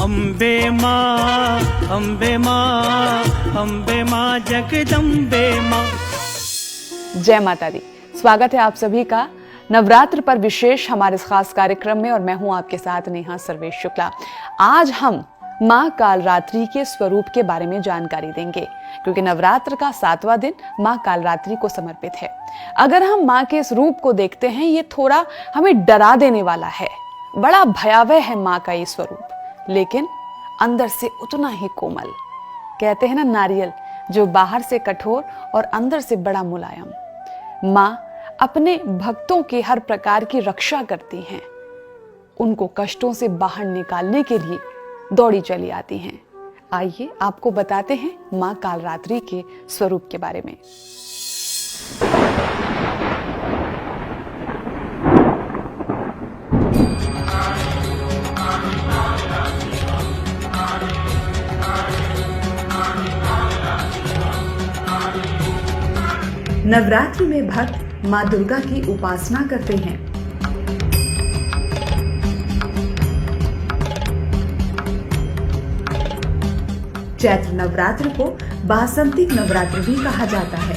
अम्बे माँ, अम्बे माँ, अम्बे माँ, जगदम्बे माँ। जय माता दी। स्वागत है आप सभी का नवरात्र पर विशेष हमारे इस खास कार्यक्रम में और मैं हूं आपके साथ नेहा सर्वेश शुक्ला। आज हम माँ कालरात्रि के स्वरूप के बारे में जानकारी देंगे क्योंकि नवरात्र का 7वां दिन माँ कालरात्रि को समर्पित है। अगर हम माँ के इस रूप को देखते हैं ये थोड़ा हमें डरा देने वाला है। बड़ा भयावह है माँ का ये स्वरूप, लेकिन अंदर से उतना ही कोमल। कहते हैं ना, नारियल जो बाहर से कठोर और अंदर से बड़ा मुलायम। माँ अपने भक्तों की हर प्रकार की रक्षा करती हैं, उनको कष्टों से बाहर निकालने के लिए दौड़ी चली आती हैं। आइए आपको बताते हैं माँ कालरात्रि के स्वरूप के बारे में। नवरात्रि में भक्त माँ दुर्गा की उपासना करते हैं। चैत्र नवरात्र को बासंतिक नवरात्र भी कहा जाता है।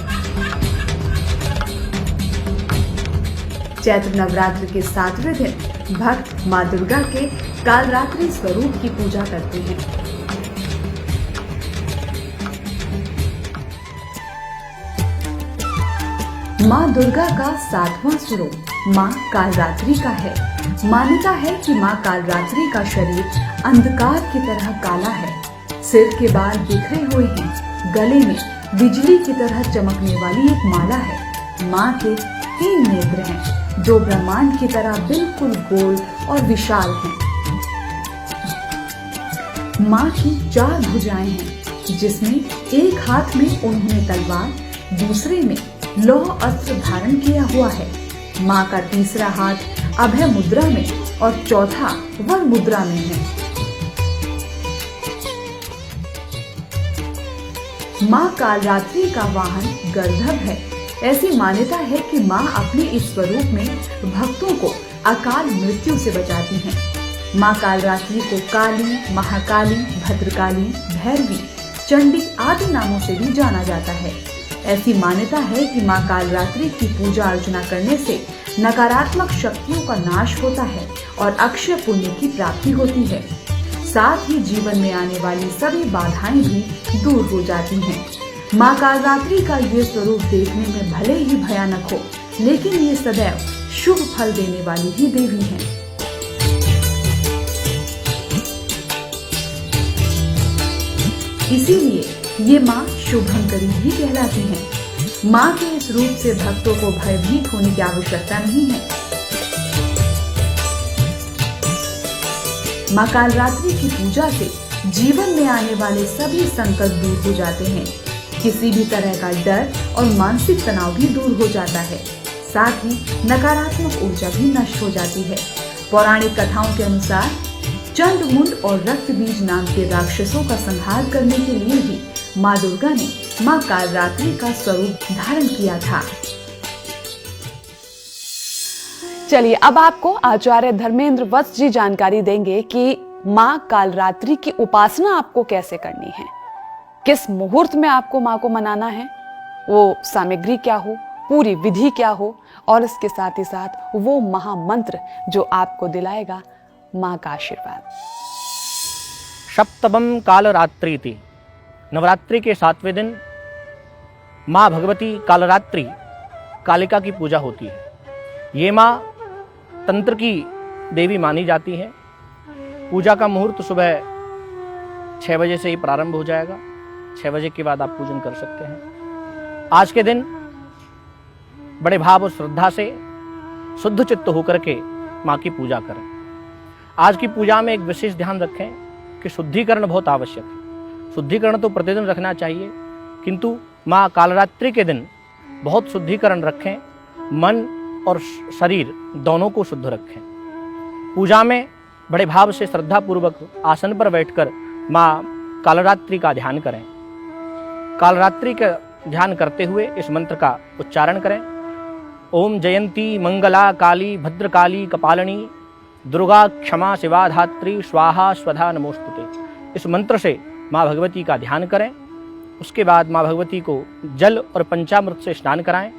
चैत्र नवरात्र के 7वें दिन भक्त माँ दुर्गा के कालरात्रि स्वरूप की पूजा करते हैं। माँ दुर्गा का 7वां स्वरूप माँ कालरात्रि का है। मान्यता है कि माँ कालरात्रि का शरीर अंधकार की तरह काला है, सिर के बाल बिखरे हुए हैं, गले में बिजली की तरह चमकने वाली एक माला है। माँ के 3 नेत्र हैं जो ब्रह्मांड की तरह बिल्कुल गोल और विशाल हैं। माँ की 4 भुजाएं हैं जिसमें एक हाथ में उन्होंने तलवार, दूसरे में लौह अस्त्र धारण किया हुआ है। माँ का तीसरा हाथ अभय मुद्रा में और चौथा वर मुद्रा में है। माँ कालरात्रि का वाहन गर्दभ है। ऐसी मान्यता है कि माँ अपने इस स्वरूप में भक्तों को अकाल मृत्यु से बचाती हैं। माँ कालरात्रि को काली, महाकाली, भद्रकाली, भैरवी, चंडी आदि नामों से भी जाना जाता है। ऐसी मान्यता है कि माँ कालरात्रि की पूजा अर्चना करने से नकारात्मक शक्तियों का नाश होता है और अक्षय पुण्य की प्राप्ति होती है। साथ ही जीवन में आने वाली सभी बाधाएं भी दूर हो जाती हैं। माँ कालरात्रि का ये स्वरूप देखने में भले ही भयानक हो, लेकिन ये सदैव शुभ फल देने वाली ही देवी हैं। इसीलिए ये माँ शुभंकरी भी कहलाती हैं। माँ के इस रूप से भक्तों को भयभीत होने की आवश्यकता नहीं है। माँ कालरात्रि की पूजा से जीवन में आने वाले सभी संकट दूर हो जाते हैं। किसी भी तरह का डर और मानसिक तनाव भी दूर हो जाता है। साथ ही नकारात्मक ऊर्जा भी नष्ट हो जाती है। पौराणिक कथाओं के अनुसार चंड मुंड और रक्त बीज नाम के राक्षसों का संहार करने के लिए ही माँ दुर्गा ने माँ कालरात्रि का स्वरूप धारण किया था। चलिए अब आपको आचार्य धर्मेंद्र वत्स जी जानकारी देंगे कि माँ कालरात्रि की उपासना आपको कैसे करनी है, किस मुहूर्त में आपको माँ को मनाना है, वो सामग्री क्या हो, पूरी विधि क्या हो और इसके साथ ही साथ वो महामंत्र जो आपको दिलाएगा माँ का आशीर्वाद। सप्तमं कालरात्रि, नवरात्रि के 7वें दिन माँ भगवती कालरात्रि कालिका की पूजा होती है। ये माँ तंत्र की देवी मानी जाती है। पूजा का मुहूर्त सुबह 6 बजे से ही प्रारंभ हो जाएगा। 6 बजे के बाद आप पूजन कर सकते हैं। आज के दिन बड़े भाव और श्रद्धा से शुद्ध चित्त होकर के माँ की पूजा करें। आज की पूजा में एक विशेष ध्यान रखें कि शुद्धिकरण बहुत आवश्यक है। शुद्धिकरण तो प्रतिदिन रखना चाहिए, किंतु माँ कालरात्रि के दिन बहुत शुद्धिकरण रखें। मन और शरीर दोनों को शुद्ध रखें। पूजा में बड़े भाव से श्रद्धा पूर्वक आसन पर बैठकर माँ कालरात्रि का ध्यान करें। कालरात्रि का ध्यान करते हुए इस मंत्र का उच्चारण करें। ओम जयंती मंगला काली भद्रकाली कपालिनी दुर्गा क्षमा शिवा धात्री स्वाहा स्वधा नमोस्तुते। इस मंत्र से माँ भगवती का ध्यान करें। उसके बाद माँ भगवती को जल और पंचामृत से स्नान कराएं।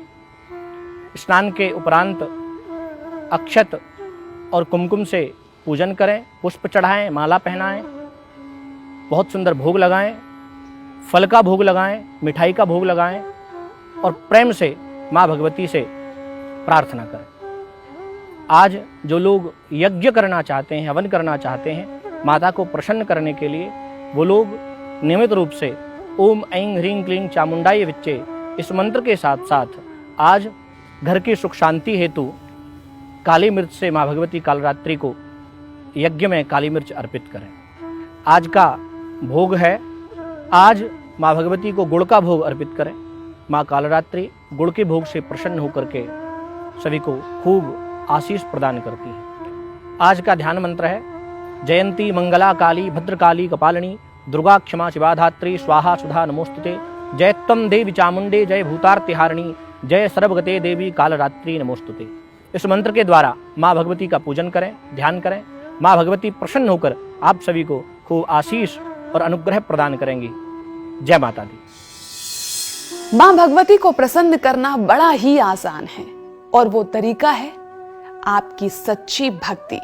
स्नान के उपरांत अक्षत और कुमकुम से पूजन करें, पुष्प चढ़ाएं, माला पहनाएं, बहुत सुंदर भोग लगाएं, फल का भोग लगाएं, मिठाई का भोग लगाएं और प्रेम से माँ भगवती से प्रार्थना करें। आज जो लोग यज्ञ करना चाहते हैं, हवन करना चाहते हैं माता को प्रसन्न करने के लिए, वो लोग नियमित रूप से ओम ऐं ह्रीं क्लीं चामुंडाय विच्चे इस मंत्र के साथ साथ आज घर की सुख शांति हेतु काली मिर्च से माँ भगवती कालरात्रि को यज्ञ में काली मिर्च अर्पित करें। आज का भोग है, आज माँ भगवती को गुड़ का भोग अर्पित करें। माँ कालरात्रि गुड़ के भोग से प्रसन्न होकर के सभी को खूब आशीष प्रदान करती है। आज का ध्यान मंत्र है जयंती मंगला काली भद्रकाली कपालिनी दुर्गा क्षमा शिवा धात्री स्वाहा सुधा नमोस्तुते। जय त्वं देवी चामुंडे जय भूतार्तिहारिणी जय सर्वगते देवी कालरात्रि नमोस्तुते। इस मंत्र के द्वारा माँ भगवती का पूजन करें, ध्यान करें। माँ भगवती प्रसन्न होकर आप सभी को खूब आशीष और अनुग्रह प्रदान करेंगी। जय माता दी। मां भगवती को प्रसन्न करना बड़ा ही आसान है और वो तरीका है आपकी सच्ची भक्ति,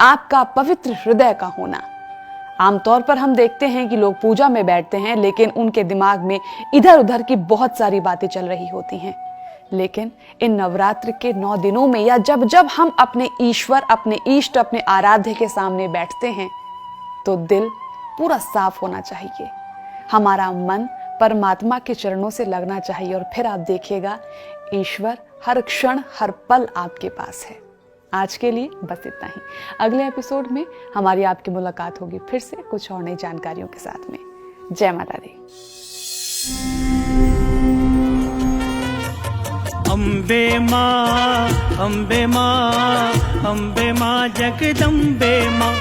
आपका पवित्र हृदय का होना। आमतौर पर हम देखते हैं कि लोग पूजा में बैठते हैं लेकिन उनके दिमाग में इधर उधर की बहुत सारी बातें चल रही होती हैं। लेकिन इन नवरात्र के 9 दिनों में या जब जब हम अपने ईश्वर, अपने इष्ट, अपने आराध्य के सामने बैठते हैं तो दिल पूरा साफ होना चाहिए, हमारा मन परमात्मा के चरणों से लगना चाहिए और फिर आप देखिएगा ईश्वर हर क्षण हर पल आपके पास है। आज के लिए बस इतना ही। अगले एपिसोड में हमारी आपकी मुलाकात होगी फिर से कुछ और नई जानकारियों के साथ में। जय माता दी। अम्बे माँ, अम्बे माँ, अम्बे माँ जगदम्बे माँ।